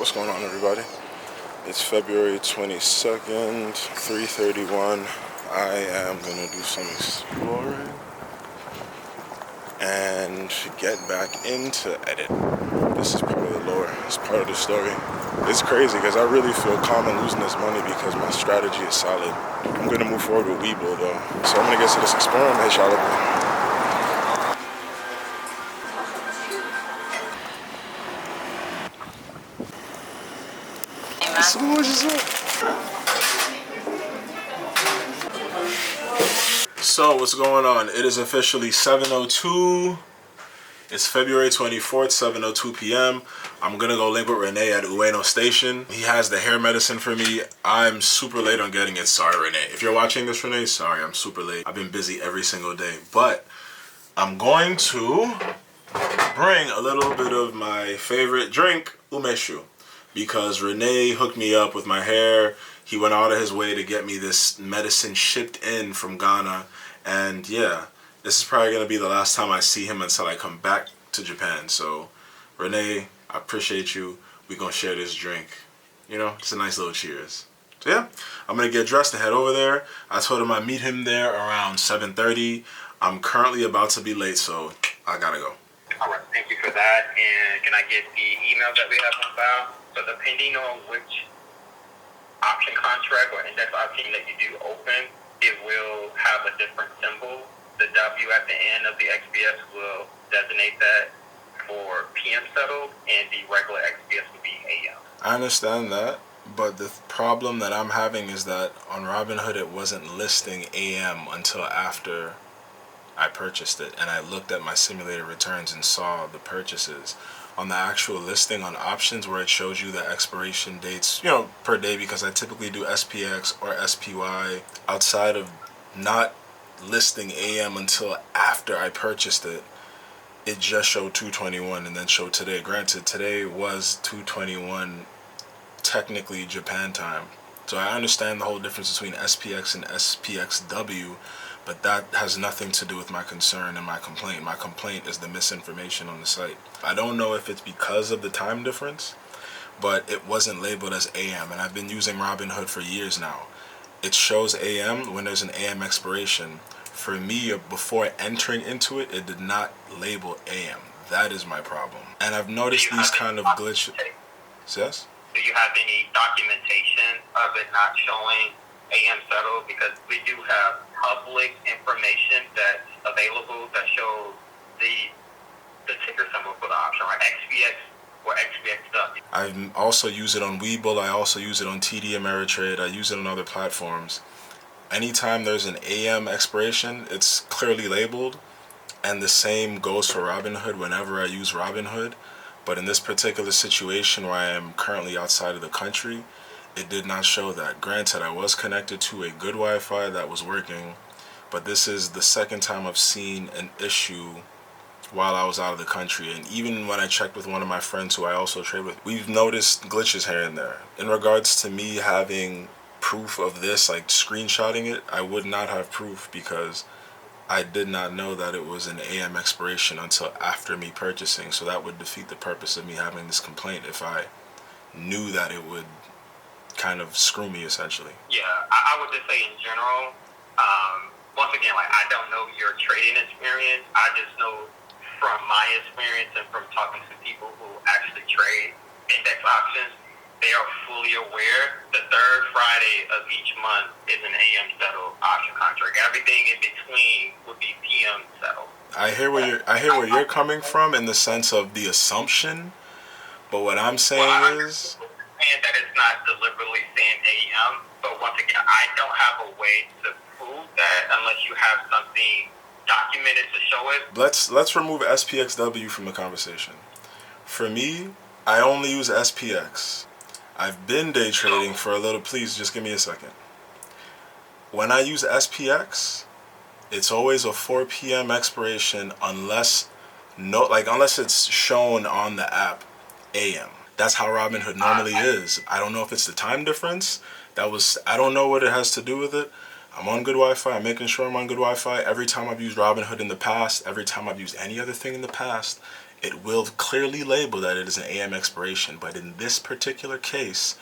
What's going on, everybody? It's February 22nd, 3:31. I am gonna do some exploring and get back into edit. This is part of the lore. It's part of the story. It's crazy because I really feel calm in losing this money because my strategy is solid. I'm gonna move forward with Weeble though. So I'm gonna get to this experiment, y'all. So much is up. So what's going on? It is officially 7:02. It's February 24th, 7:02 p.m. I'm gonna go link with Renee at Ueno Station. He has the hair medicine for me. I'm super late on getting it. Sorry, Renee. If you're watching this, Renee, sorry, I'm super late. I've been busy every single day. But I'm going to bring a little bit of my favorite drink, umeshu, because Renee hooked me up with my hair. He went out of his way to get me this medicine shipped in from Ghana. And yeah, this is probably going to be the last time I see him until I come back to Japan. So, Renee, I appreciate you. We're going to share this drink. You know, it's a nice little cheers. So yeah, I'm going to get dressed and head over there. I told him I'd meet him there around 7:30. I'm currently about to be late, so I got to go. All right, thank you for that. And can I get the email that we have on file? So depending on which option contract or index option that you do open, it will have a different symbol. The W at the end of the XPS will designate that for PM settled, and the regular XPS will be AM. I understand that, but the problem that I'm having is that on Robinhood it wasn't listing AM until after I purchased it, and I looked at my simulated returns and saw the purchases. On the actual listing on options where it shows you the expiration dates, you know, per day, because I typically do SPX or SPY, outside of not listing AM until after I purchased it, it just showed 221 and then showed today. Granted, today was 221 technically Japan time. So I understand the whole difference between SPX and SPXW, but that has nothing to do with my concern and my complaint. My complaint is the misinformation on the site. I don't know if it's because of the time difference, but it wasn't labeled as AM, and I've been using Robinhood for years now. It shows AM when there's an AM expiration. For me, before entering into it, it did not label AM. That is my problem. And I've noticed these kind of glitches. Yes? Do you have any documentation of it not showing AM settled? Because we do have public information that's available that shows the ticker symbol for the option, right? XPX or XPXW. I also use it on Weeble. I also use it on TD Ameritrade. I use it on other platforms. Anytime there's an AM expiration, it's clearly labeled, and the same goes for Robinhood whenever I use Robinhood. But in this particular situation where I am currently outside of the country, it did not show that. Granted, I was connected to a good Wi-Fi that was working, but this is the second time I've seen an issue while I was out of the country. And even when I checked with one of my friends who I also trade with, we've noticed glitches here and there. In regards to me having proof of this, like screenshotting it, I would not have proof because I did not know that it was an AM expiration until after me purchasing. So that would defeat the purpose of me having this complaint if I knew that it would kind of screw me, essentially. Yeah, I would just say in general, once again, like, I don't know your trading experience. I just know from my experience and from talking to people who actually trade index options, they are fully aware the third Friday of each month is an AM settled option contract. Everything in between would be PM settled. I hear where you're coming from in the sense of the assumption, but what I'm saying is that it's not deliberately saying AM, but once again, I don't have a way to prove that unless you have something documented to show it. Let's remove SPXW from the conversation. For me, I only use SPX. I've been day trading for a little. Please just give me a second. When I use SPX, it's always a 4 p.m. expiration unless it's shown on the app AM. That's how Robinhood normally is. I don't know if it's the time difference. I don't know what it has to do with it. I'm on good Wi-Fi. I'm making sure I'm on good Wi-Fi. Every time I've used Robinhood in the past, every time I've used any other thing in the past, it will clearly label that it is an AM expiration. But in this particular case,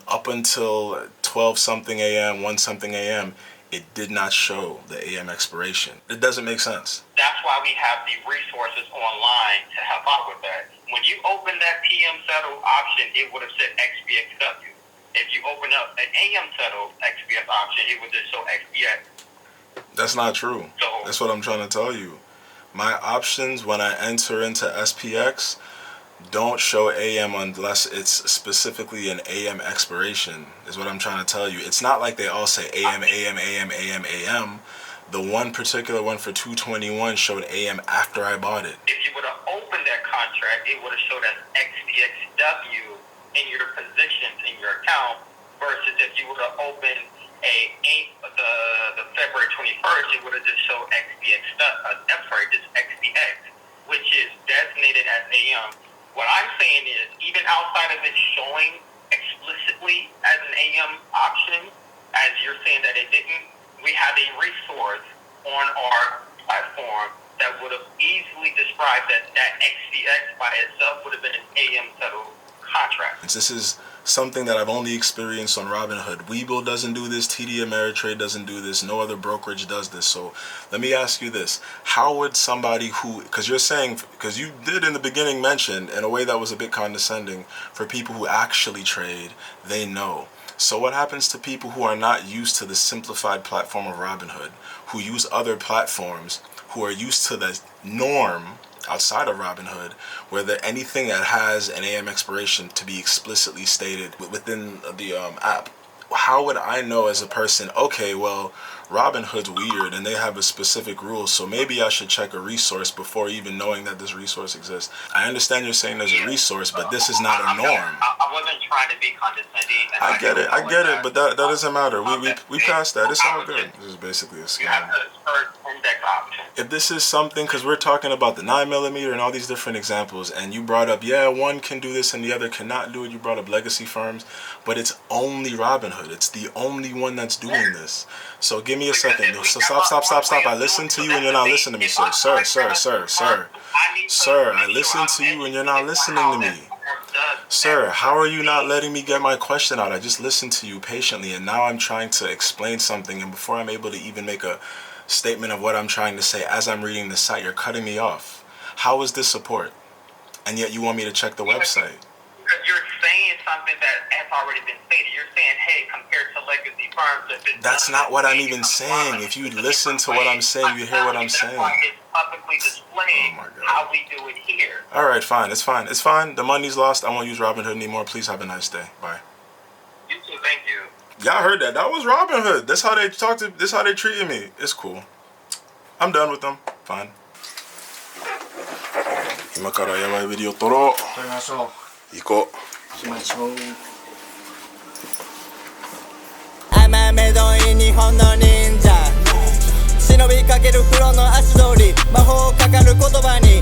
up until 12 something AM, 1 something AM, it did not show the AM expiration. It doesn't make sense. That's why we have the resources online to help out with that. When you open that PM settle option, it would have said XBXW. If you open up an AM settle XBX option, it would just show XBX. That's not true. That's what I'm trying to tell you. My options when I enter into SPX don't show AM unless it's specifically an AM expiration, is what I'm trying to tell you. It's not like they all say AM, AM, AM, AM, AM. The one particular one for 221 showed AM after I bought it. If you would have opened that contract, it would have showed as XBXW in your positions in your account, versus if you would have opened the February 21st, it would have just showed just XBX, which is designated as AM. What I'm saying is, even outside of it showing explicitly as an AM option, as you're saying that it didn't, we have a resource on our platform that would have easily described that XBX by itself would have been an AM settled contract. This is something that I've only experienced on Robinhood. Webull doesn't do this. TD Ameritrade doesn't do this. No other brokerage does this. So let me ask you this. How would somebody who, because you're saying, because you did in the beginning mention in a way that was a bit condescending, for people who actually trade, they know. So what happens to people who are not used to the simplified platform of Robinhood, who use other platforms, who are used to the norm outside of Robinhood, where anything that has an AM expiration to be explicitly stated within the app? How would I know as a person, okay, well, Robinhood's weird and they have a specific rule, so maybe I should check a resource before even knowing that this resource exists? I understand you're saying there's a resource, but this is not a norm. I wasn't trying to be condescending. I get it, but that doesn't matter. We passed that. It's all good. This is basically a scam. You have the first index option. If this is something, because we're talking about the 9mm and all these different examples, and you brought up, yeah, one can do this and the other cannot do it. You brought up legacy firms, but it's only Robinhood. It's the only one that's doing this. So give me a second. So stop. I listen to you and you're not listening to me, sir. Sir, I listen to you and you're not listening to me. Sir, how are you not letting me get my question out? I just listened to you patiently, and now I'm trying to explain something, and before I'm able to even make a statement of what I'm trying to say as I'm reading the site, you're cutting me off. How is this support? And yet you want me to check the website. Because you're saying something that has already been stated. You're saying, hey, compared to legacy firms, that's not what I'm even saying. If you listen to what I'm saying, you hear what I'm saying. It's publicly displaying how we do it here. All right, fine. It's fine. The money's lost. I won't use Robinhood anymore. Please have a nice day. Bye. You too. Thank you. Y'all heard that. That was Robinhood. That's how they talked to. That's how they treated me. It's cool. I'm done with them. Fine. 今からやばいビデオ撮ろう。撮りましょう。行こう。行きましょう。甘めどい日本の忍者。忍びかける風呂の足取り。魔法かかる言葉に。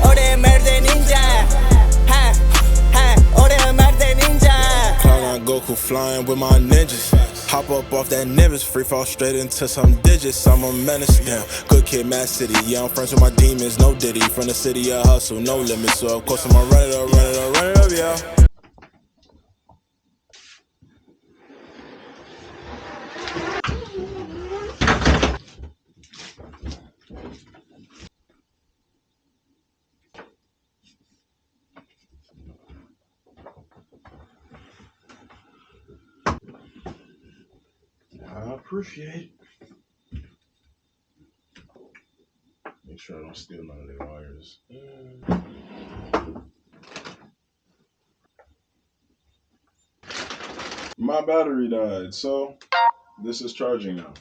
俺まるで忍者。俺はまるで忍者。Cloud9 Goku flying with my ninjas. Hop up off that Nimbus, free fall straight into some digits. I'm a menace, damn. Good kid, Mad City. Yeah, I'm friends with my demons, no Diddy. From the city of hustle, no limits. So of course I'ma run it up, yeah. I appreciate. Make sure I don't steal none of their wires. My battery died, so this is charging now.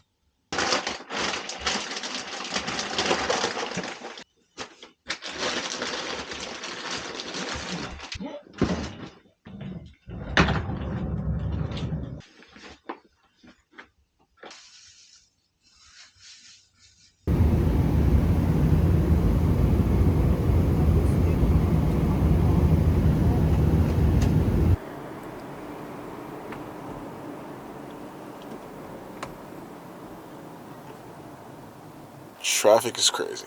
Traffic is crazy.